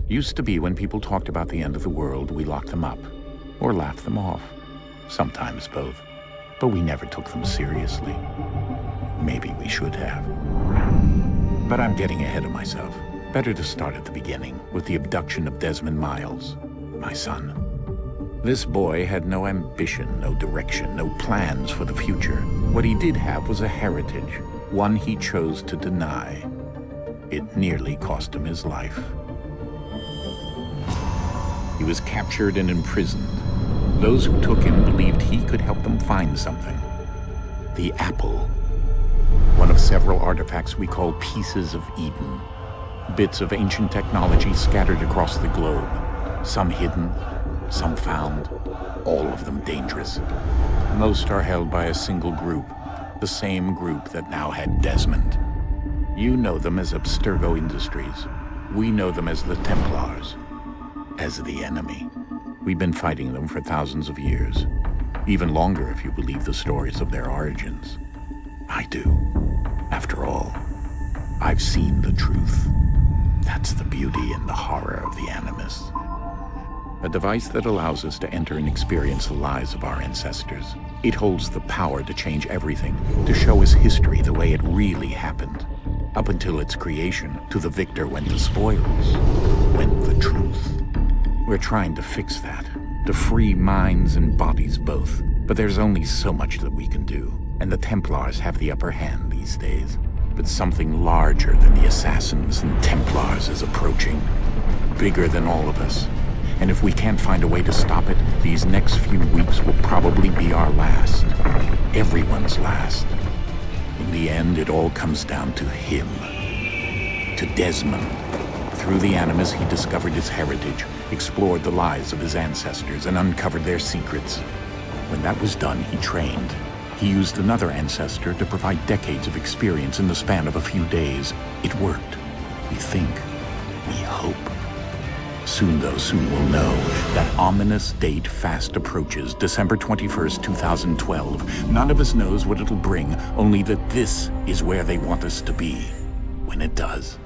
Used to be when people talked about the end of the world, we locked them up. Or laughed them off. Sometimes both. But we never took them seriously. Maybe we should have. But I'm getting ahead of myself. Better to start at the beginning, with the abduction of Desmond Miles, my son. This boy had no ambition, no direction, no plans for the future. What he did have was a heritage, one he chose to deny. It nearly cost him his life. He was captured and imprisoned. Those who took him believed he could help them find something. The apple. One of several artifacts we call pieces of Eden. Bits of ancient technology scattered across the globe. Some hidden, some found, all of them dangerous. Most are held by a single group, the same group that now had Desmond. You know them as Abstergo Industries. We know them as the Templars, as the enemy. We've been fighting them for thousands of years, even longer if you believe the stories of their origins. I do. After all, I've seen the truth. That's the beauty and the horror of the Animus. A device that allows us to enter and experience the lives of our ancestors. It holds the power to change everything, to show us history the way it really happened. Up until its creation, to the victor went the spoils, went the truth. We're trying to fix that, to free minds and bodies both. But there's only so much that we can do, and the Templars have the upper hand these days. But something larger than the Assassins and Templars is approaching, bigger than all of us. And if we can't find a way to stop it, these next few weeks will probably be our last. Everyone's last. In the end, it all comes down to him. To Desmond. Through the Animus, he discovered his heritage, explored the lives of his ancestors, and uncovered their secrets. When that was done, he trained. He used another ancestor to provide decades of experience in the span of a few days. It worked. We think. We hope. Soon, though, soon we'll know. That ominous date fast approaches, December 21st, 2012. None of us knows what it'll bring, only that this is where they want us to be, when it does.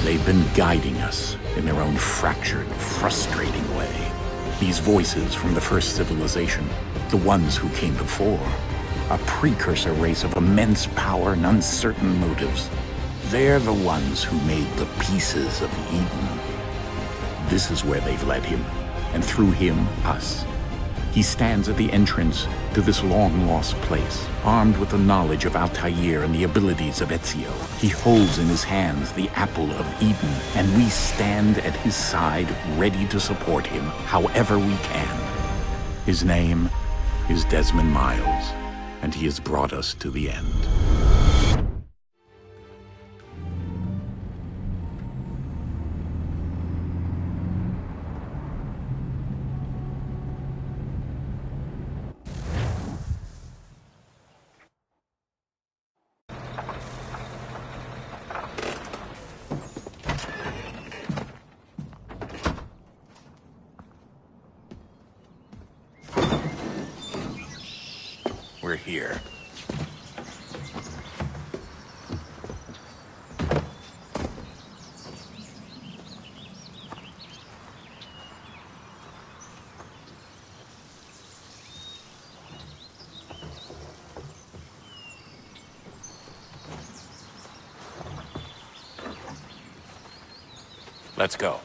They've been guiding us in their own fractured, frustrating way. These voices from the first civilization, the ones who came before, a precursor race of immense power and uncertain motives. They're the ones who made the pieces of Eden. This is where they've led him, and through him, us. He stands at the entrance to this long-lost place, armed with the knowledge of Altair and the abilities of Ezio. He holds in his hands the apple of Eden, and we stand at his side, ready to support him however we can. His name is Desmond Miles, and he has brought us to the end. We're here. Let's go.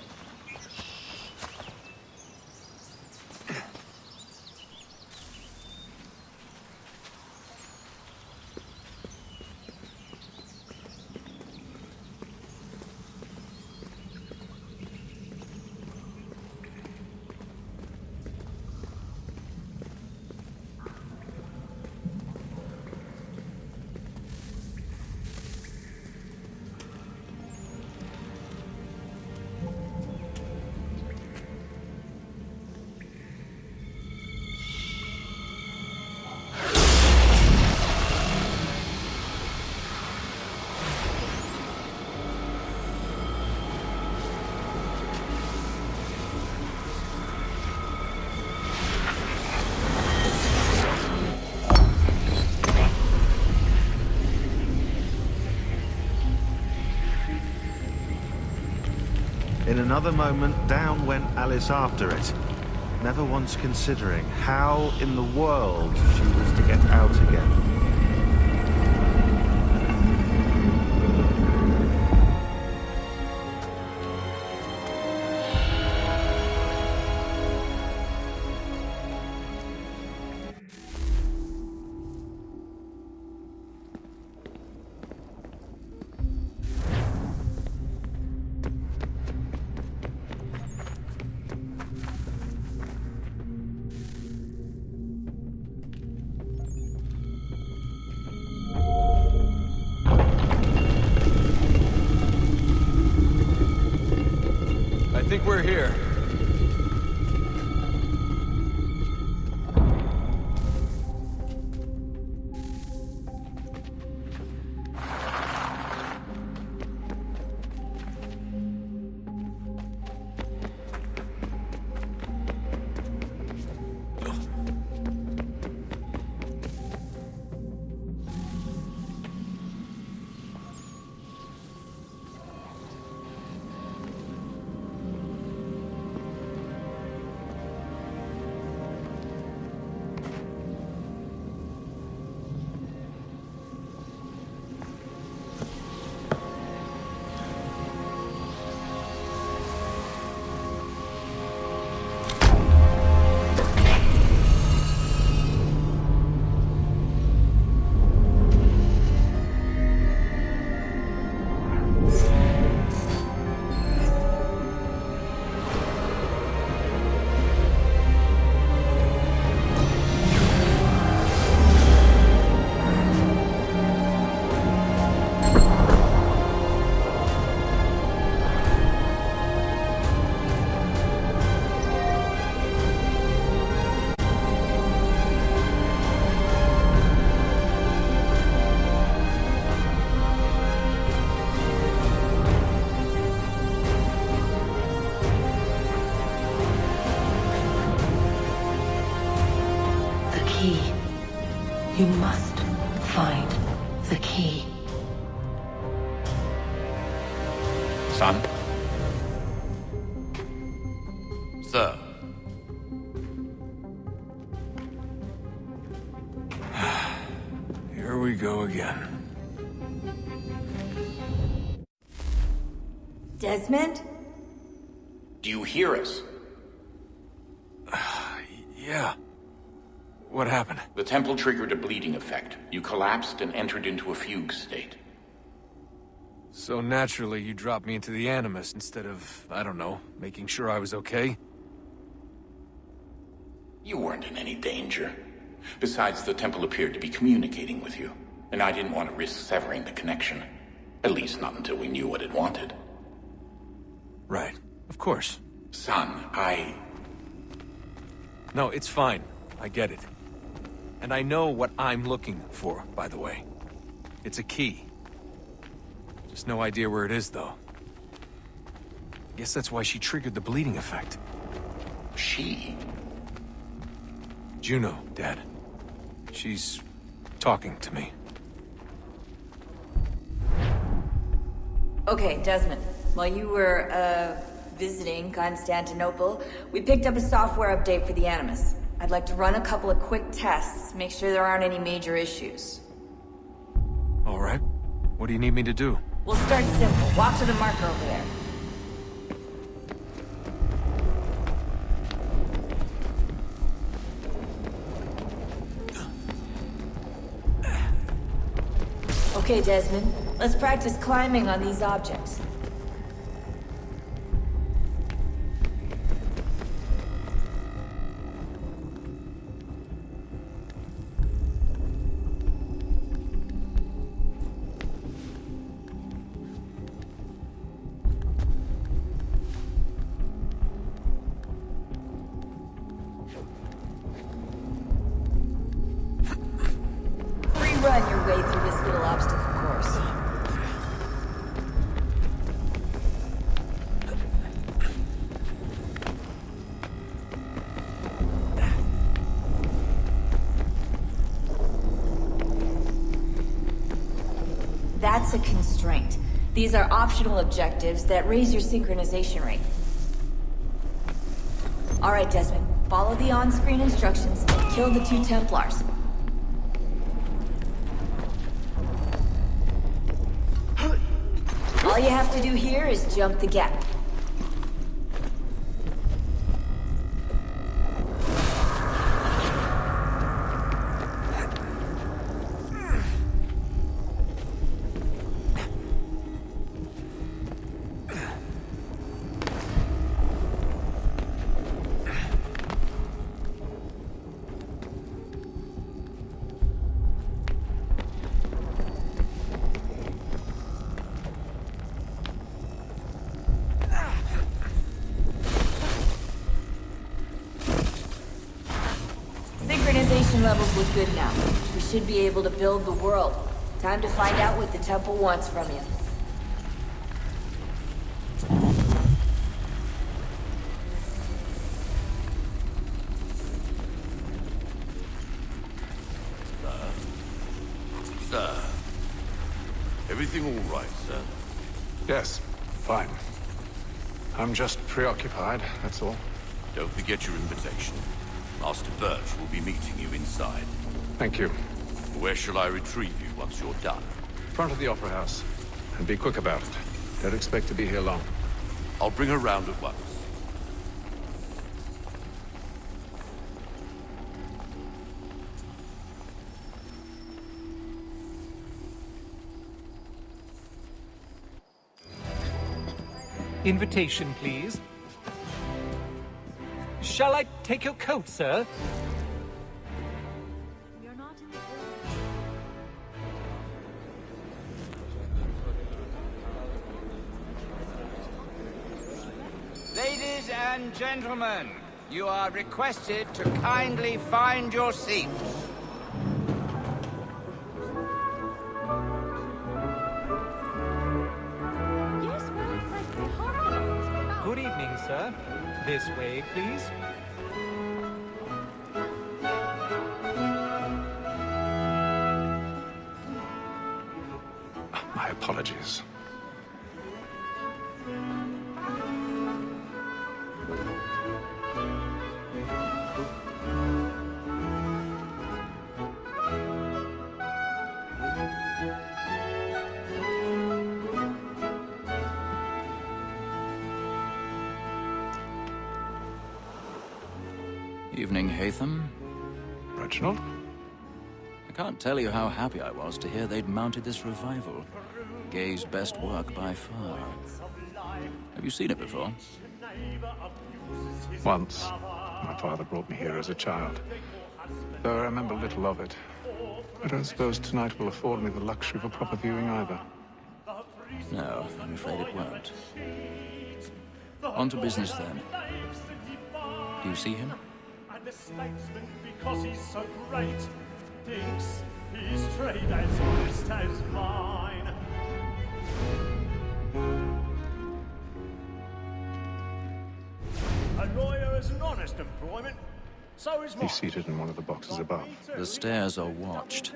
In another moment, down went Alice after it, never once considering how in the world she was to get out again. I think we're here. You must find the key. Son? Sir. Here we go again. Desmond? Do you hear us? Yeah. What happened? The temple triggered a bleeding effect. You collapsed and entered into a fugue state. So naturally, you dropped me into the Animus instead of, I don't know, making sure I was okay? You weren't in any danger. Besides, the temple appeared to be communicating with you, and I didn't want to risk severing the connection. At least not until we knew what it wanted. Right. Of course. Son, No, it's fine. I get it. And I know what I'm looking for, by the way. It's a key. Just no idea where it is, though. Guess that's why she triggered the bleeding effect. She? Juno, Dad. She's talking to me. Okay, Desmond. While you were, visiting Constantinople, we picked up a software update for the Animus. I'd like to run a couple of quick tests, make sure there aren't any major issues. All right. What do you need me to do? We'll start simple. Walk to the marker over there. Okay, Desmond. Let's practice climbing on these objects. Run your way through this little obstacle course. That's a constraint. These are optional objectives that raise your synchronization rate. Alright, Desmond. Follow the on-screen instructions and kill the 2 Templars. All you have to do here is jump the gap. Synchronization levels look good now. We should be able to build the world. Time to find out what the temple wants from you. Sir. Everything all right, sir? Yes, fine. I'm just preoccupied, that's all. Don't forget your invitation. Master Birch will be meeting you inside. Thank you. Where shall I retrieve you once you're done? Front of the Opera House. And be quick about it. Don't expect to be here long. I'll bring her round at once. Invitation, please. Shall I take your coat, sir? Ladies and gentlemen, you are requested to kindly find your seats. Good evening, sir. This way, please. My apologies. Evening, Hatham. Reginald? I can't tell you how happy I was to hear they'd mounted this revival. Gay's best work by far. Have you seen it before? Once. My father brought me here as a child. Though I remember little of it. I don't suppose tonight will afford me the luxury of a proper viewing either. No, I'm afraid it won't. On to business, then. Do you see him? The statesman, because he's so great, thinks his trade as honest as mine. A lawyer is an honest employment, so is mine. He's seated in one of the boxes above. The stairs are watched.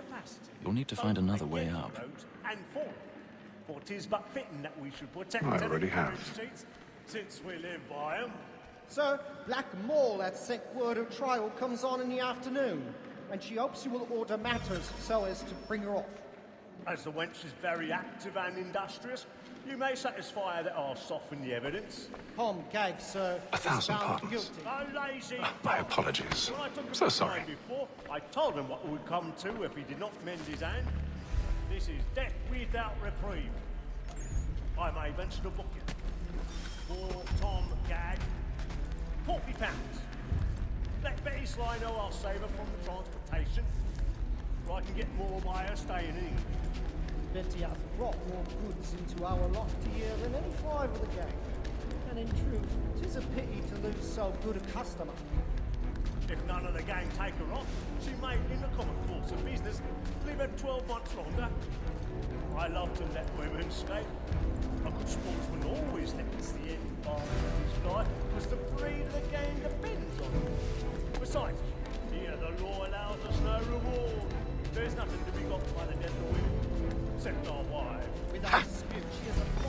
You'll need to find another way up. And for 'tis but fitting that we should protect I the already have. streets, since we live by 'em. Sir, Black Mall had sent word of trial comes on in the afternoon, and she hopes you will order matters so as to bring her off. As the wench is very active and industrious, you may satisfy her that I'll soften the evidence. Tom Gag, sir, is 1,000 found pardons. guilty. A lazy My dog. apologies. When I took him I'm so to sorry. mine Before, I told him what would come to if he did not mend his hand. This is death without reprieve. I may venture to book it. For Tom Gag, £40. Let Betty Sly know I'll save her from the transportation, or I can get more by her staying in England. Betty hath brought more goods into our lofty year than any five of the gang. And in truth, 'tis a pity to lose so good a customer. If none of the gang take her off, she may, in the common course of business, live her 12 months longer. I love to let women escape. A good sportsman always lets the end part of his life, because the breed of the gang depends on it. Besides, here the law allows us no reward. There's nothing to be got by the death of women, except our wives. Without dispute, she is a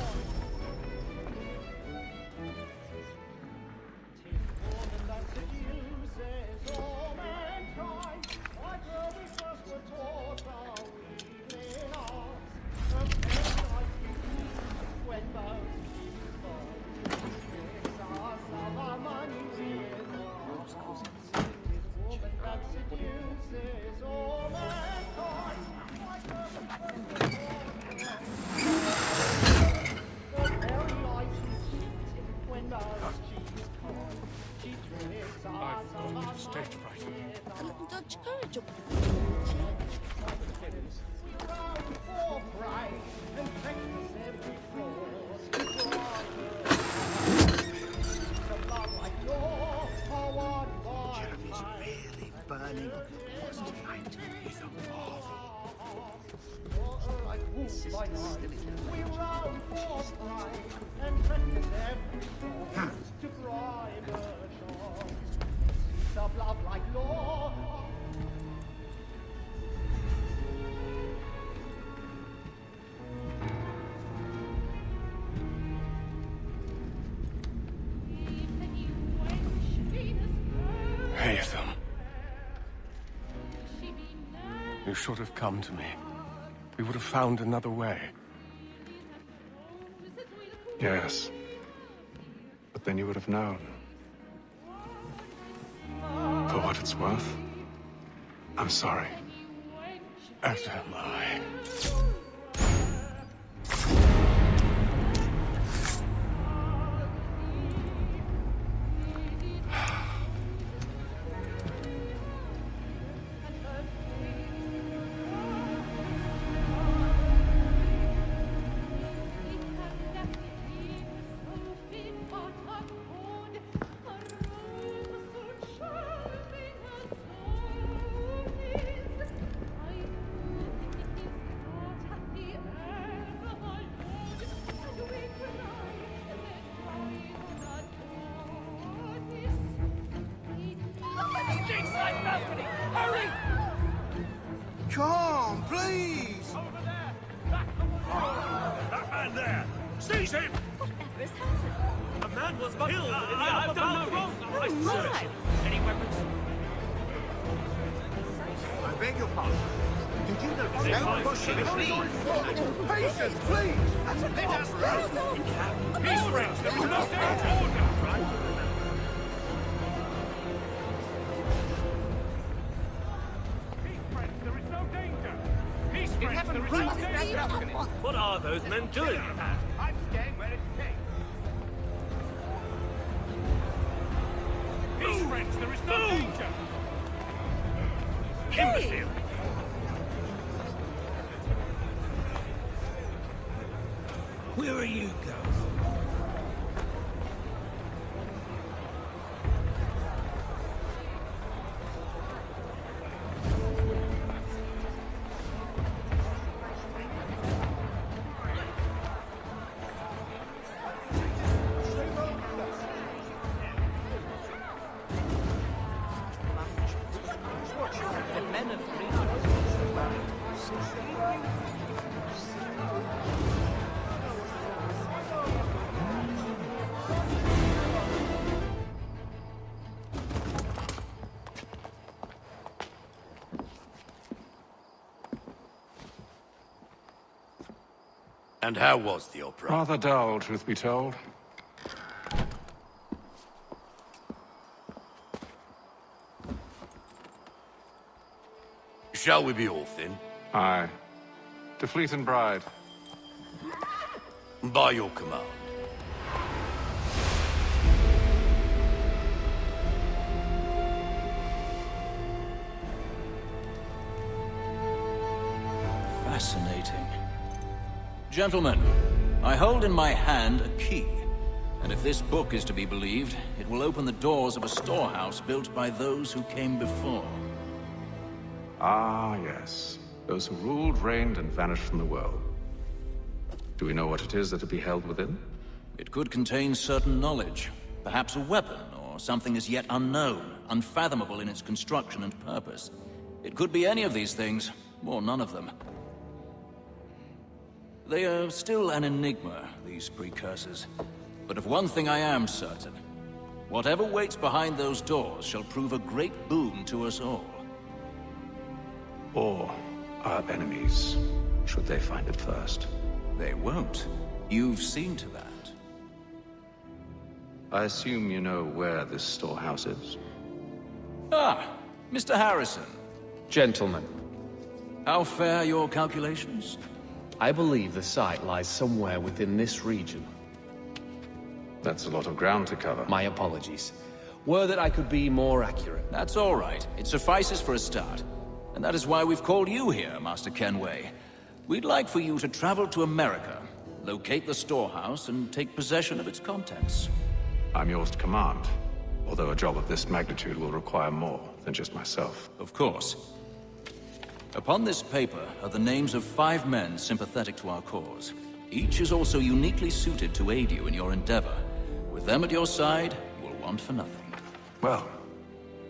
by night. We rode for pride and practiced every song to bribe a chance. Seeds of love like law. Haytham. You should have come to me. We would have found another way. Yes. But then you would have known. For what it's worth, I'm sorry. As am I. Come, please! Over there! That man there! Seize him! Whatever has happened? A man was killed in the I've done no wrong! I Why? Any weapons? I beg your pardon. Did you notice? Don't push him, please! Patience, please! Let us through! Peace, friends! There is no danger! Order! What are those men doing? I'm staying where it takes. Peace, friends! There is no danger! Hey! Imbecile! Where are you going? And how was the opera? Rather dull, truth be told. Shall we be off then? Aye. To Fleet and Bride. By your command. Fascinating. Gentlemen, I hold in my hand a key. And if this book is to be believed, it will open the doors of a storehouse built by those who came before. Ah, yes. Those who ruled, reigned, and vanished from the world. Do we know what it is that to be held within? It could contain certain knowledge. Perhaps a weapon, or something as yet unknown, unfathomable in its construction and purpose. It could be any of these things, or none of them. They are still an enigma, these precursors. But of one thing I am certain. Whatever waits behind those doors shall prove a great boon to us all. Or our enemies, should they find it first. They won't. You've seen to that. I assume you know where this storehouse is? Ah, Mr. Harrison. Gentlemen, How fare your calculations? I believe the site lies somewhere within this region. That's a lot of ground to cover. My apologies. Were that I could be more accurate. That's all right. It suffices for a start. And that is why we've called you here, Master Kenway. We'd like for you to travel to America, locate the storehouse, and take possession of its contents. I'm yours to command, although a job of this magnitude will require more than just myself. Of course. Upon this paper are the names of 5 men sympathetic to our cause. Each is also uniquely suited to aid you in your endeavor. With them at your side, you will want for nothing. Well,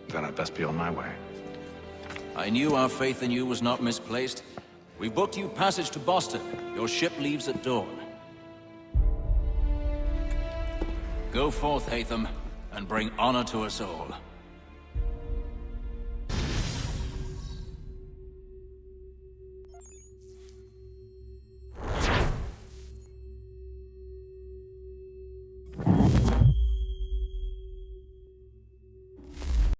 then I'd best be on my way. I knew our faith in you was not misplaced. We've booked you passage to Boston. Your ship leaves at dawn. Go forth, Hatham, and bring honor to us all.